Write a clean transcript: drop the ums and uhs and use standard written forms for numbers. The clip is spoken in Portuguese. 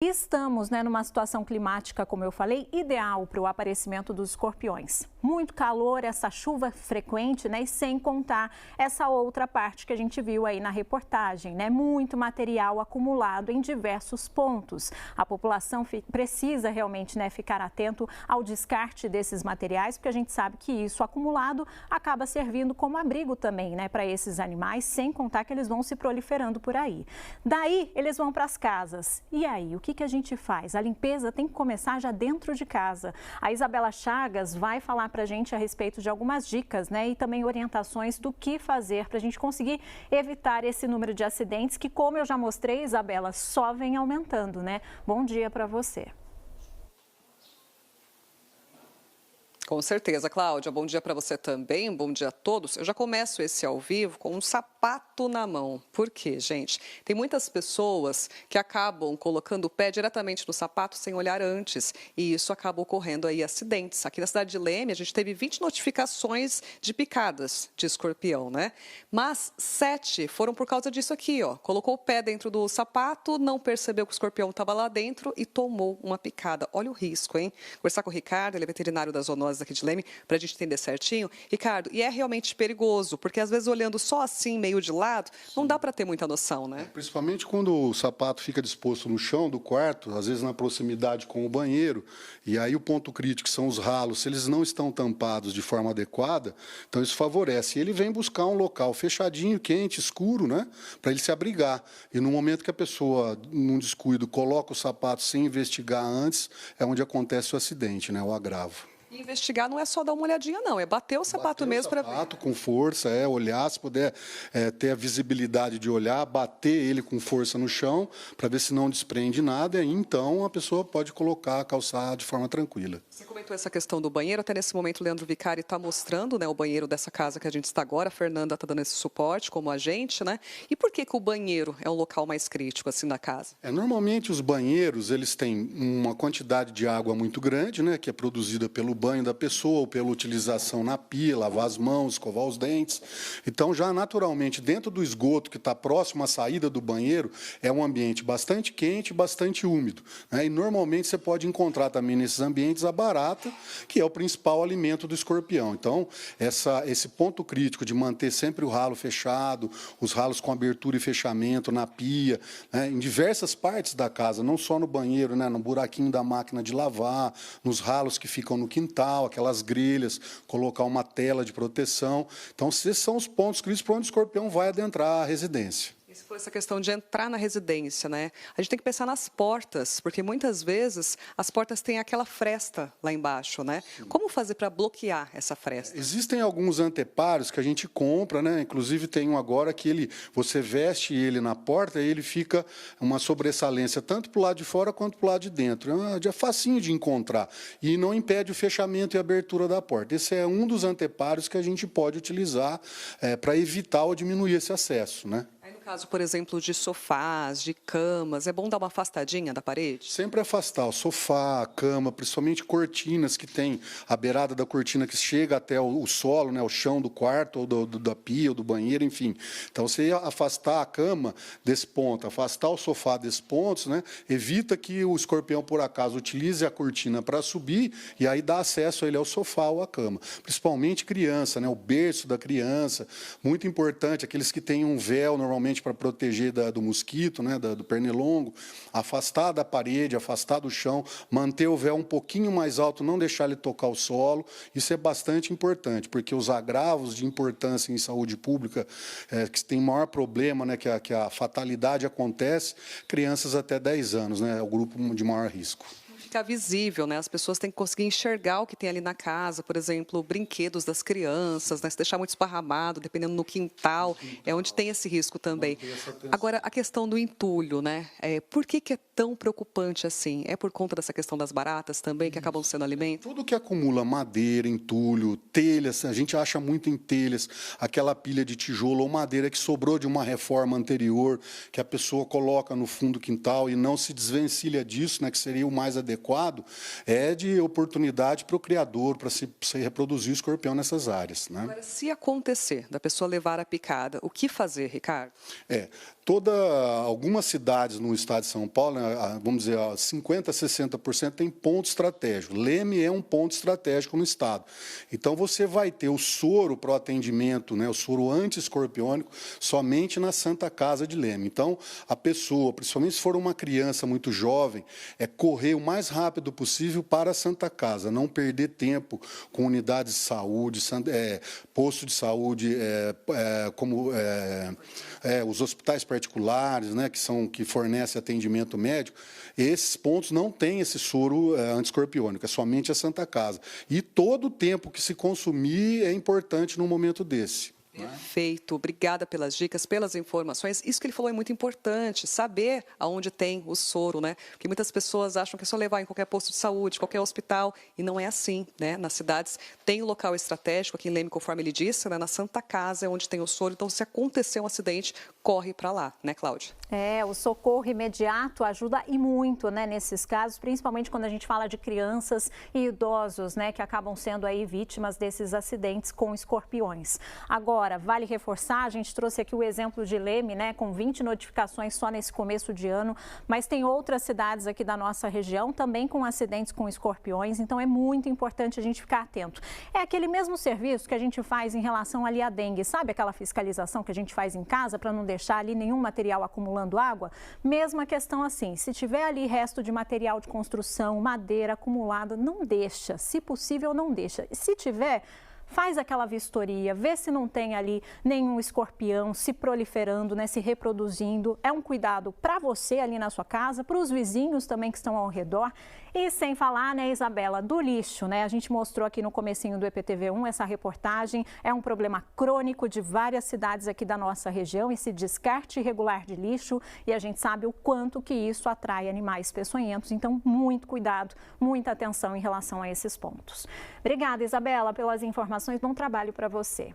Estamos, numa situação climática, como eu falei, ideal para o aparecimento dos escorpiões. Muito calor, essa chuva frequente, e sem contar essa outra parte que a gente viu aí na reportagem, muito material acumulado em diversos pontos. A população precisa realmente, ficar atento ao descarte desses materiais, porque a gente sabe que isso acumulado acaba servindo como abrigo também, para esses animais, sem contar que eles vão se proliferando por aí. Daí, eles vão para as casas. E aí, o que a gente faz? A limpeza tem que começar já dentro de casa. A Isabela Chagas vai falar para a gente a respeito de algumas dicas, e também orientações do que fazer para a gente conseguir evitar esse número de acidentes que, como eu já mostrei, Isabela, só vem aumentando, Bom dia para você. Com certeza, Cláudia. Bom dia para você também, bom dia a todos. Eu já começo esse ao vivo com um sapato na mão. Por quê, gente? Tem muitas pessoas que acabam colocando o pé diretamente no sapato sem olhar antes. E isso acaba ocorrendo aí acidentes. Aqui na cidade de Leme, a gente teve 20 notificações de picadas de escorpião, Mas 7 foram por causa disso aqui, ó. Colocou o pé dentro do sapato, não percebeu que o escorpião estava lá dentro e tomou uma picada. Olha o risco, hein? Conversar com o Ricardo, ele é veterinário das zoonoses aqui de Leme, para a gente entender certinho. Ricardo, e é realmente perigoso, porque às vezes olhando só assim, meio de lado, não dá para ter muita noção, Principalmente quando o sapato fica disposto no chão do quarto, às vezes na proximidade com o banheiro, e aí o ponto crítico são os ralos, se eles não estão tampados de forma adequada, então isso favorece. E ele vem buscar um local fechadinho, quente, escuro, para ele se abrigar. E no momento que a pessoa, num descuido, coloca o sapato sem investigar antes, é onde acontece o acidente, o agravo. E investigar não é só dar uma olhadinha, não. É bater o sapato mesmo para ver. Bater o sapato com força, olhar, se puder ter a visibilidade de olhar, bater ele com força no chão, para ver se não desprende nada, e então a pessoa pode colocar, calçar de forma tranquila. Você comentou essa questão do banheiro, até nesse momento o Leandro Vicari está mostrando, o banheiro dessa casa que a gente está agora, a Fernanda está dando esse suporte como agente, E por que o banheiro é o local mais crítico, assim, da casa? Normalmente os banheiros, eles têm uma quantidade de água muito grande, que é produzida pelo banho da pessoa ou pela utilização na pia, lavar as mãos, escovar os dentes. Então, já naturalmente, dentro do esgoto que está próximo à saída do banheiro, é um ambiente bastante quente e bastante úmido. E normalmente você pode encontrar também nesses ambientes a barata, que é o principal alimento do escorpião. Então, esse ponto crítico de manter sempre o ralo fechado, os ralos com abertura e fechamento na pia, em diversas partes da casa, não só no banheiro, no buraquinho da máquina de lavar, nos ralos que ficam no quintal, aquelas grelhas, colocar uma tela de proteção. Então, esses são os pontos críticos para onde o escorpião vai adentrar a residência. E se for essa questão de entrar na residência, a gente tem que pensar nas portas, porque muitas vezes as portas têm aquela fresta lá embaixo, Como fazer para bloquear essa fresta? Existem alguns anteparos que a gente compra, Inclusive tem um agora que você veste ele na porta e ele fica uma sobressalência tanto para o lado de fora quanto para o lado de dentro. É facinho de encontrar e não impede o fechamento e abertura da porta. Esse é um dos anteparos que a gente pode utilizar para evitar ou diminuir esse acesso, No caso, por exemplo, de sofás, de camas, é bom dar uma afastadinha da parede? Sempre afastar o sofá, a cama, principalmente cortinas que tem a beirada da cortina que chega até o solo, o chão do quarto, ou da pia, ou do banheiro, enfim. Então, você afastar a cama desse ponto, afastar o sofá desses pontos, evita que o escorpião, por acaso, utilize a cortina para subir e aí dá acesso a ele ao sofá ou à cama. Principalmente criança, o berço da criança, muito importante, aqueles que têm um véu, normalmente, para proteger do mosquito, do pernilongo, afastar da parede, afastar do chão, manter o véu um pouquinho mais alto, não deixar ele tocar o solo. Isso é bastante importante, porque os agravos de importância em saúde pública, que tem maior problema, que a fatalidade acontece, crianças até 10 anos, é o grupo de maior risco. Ficar visível, As pessoas têm que conseguir enxergar o que tem ali na casa, por exemplo, brinquedos das crianças, Se deixar muito esparramado, dependendo no quintal, é onde tem esse risco também. Agora, a questão do entulho, Por que é tão preocupante assim? É por conta dessa questão das baratas também, que acabam sendo alimento? Tudo que acumula madeira, entulho, telhas, a gente acha muito em telhas, aquela pilha de tijolo ou madeira que sobrou de uma reforma anterior, que a pessoa coloca no fundo do quintal e não se desvencilha disso, que seria o mais adequado. adequado, é de oportunidade para o criador, para se reproduzir o escorpião nessas áreas, né? Agora, se acontecer da pessoa levar a picada, o que fazer, Ricardo? Algumas cidades no estado de São Paulo, né, vamos dizer, 50% a 60% tem ponto estratégico. Leme é um ponto estratégico no estado. Então, você vai ter o soro para o atendimento, né, o soro anti-escorpiônico, somente na Santa Casa de Leme. Então, a pessoa, principalmente se for uma criança muito jovem, correr o mais rápido possível para a Santa Casa, não perder tempo com unidades de saúde, posto de saúde, como os hospitais particulares, né, que fornecem atendimento médico. Esses pontos não têm esse soro anti-escorpiônico, é somente a Santa Casa. E todo o tempo que se consumir é importante num momento desse. Perfeito, obrigada pelas dicas, pelas informações. Isso que ele falou é muito importante, saber aonde tem o soro, né? Porque muitas pessoas acham que é só levar em qualquer posto de saúde, qualquer hospital, e não é assim, né? Nas cidades tem um local estratégico, aqui em Leme, conforme ele disse, né? Na Santa Casa é onde tem o soro, então se acontecer um acidente, corre para lá, né, Cláudia? O socorro imediato ajuda e muito, né, nesses casos, principalmente quando a gente fala de crianças e idosos, né, que acabam sendo aí vítimas desses acidentes com escorpiões. Agora, vale reforçar, a gente trouxe aqui o exemplo de Leme, né, com 20 notificações só nesse começo de ano, mas tem outras cidades aqui da nossa região também com acidentes com escorpiões, então é muito importante a gente ficar atento. É aquele mesmo serviço que a gente faz em relação ali à dengue, sabe aquela fiscalização que a gente faz em casa para não deixar ali nenhum material acumulando água? Mesma questão assim, se tiver ali resto de material de construção, madeira acumulada, não deixa, se possível não deixa. E se tiver, faz aquela vistoria, vê se não tem ali nenhum escorpião se proliferando, né, se reproduzindo. É um cuidado para você ali na sua casa, para os vizinhos também que estão ao redor. E sem falar, né, Isabela, do lixo, né? A gente mostrou aqui no comecinho do EPTV1 essa reportagem. É um problema crônico de várias cidades aqui da nossa região, esse descarte irregular de lixo. E a gente sabe o quanto que isso atrai animais peçonhentos. Então, muito cuidado, muita atenção em relação a esses pontos. Obrigada, Isabela, pelas informações. Bom trabalho para você.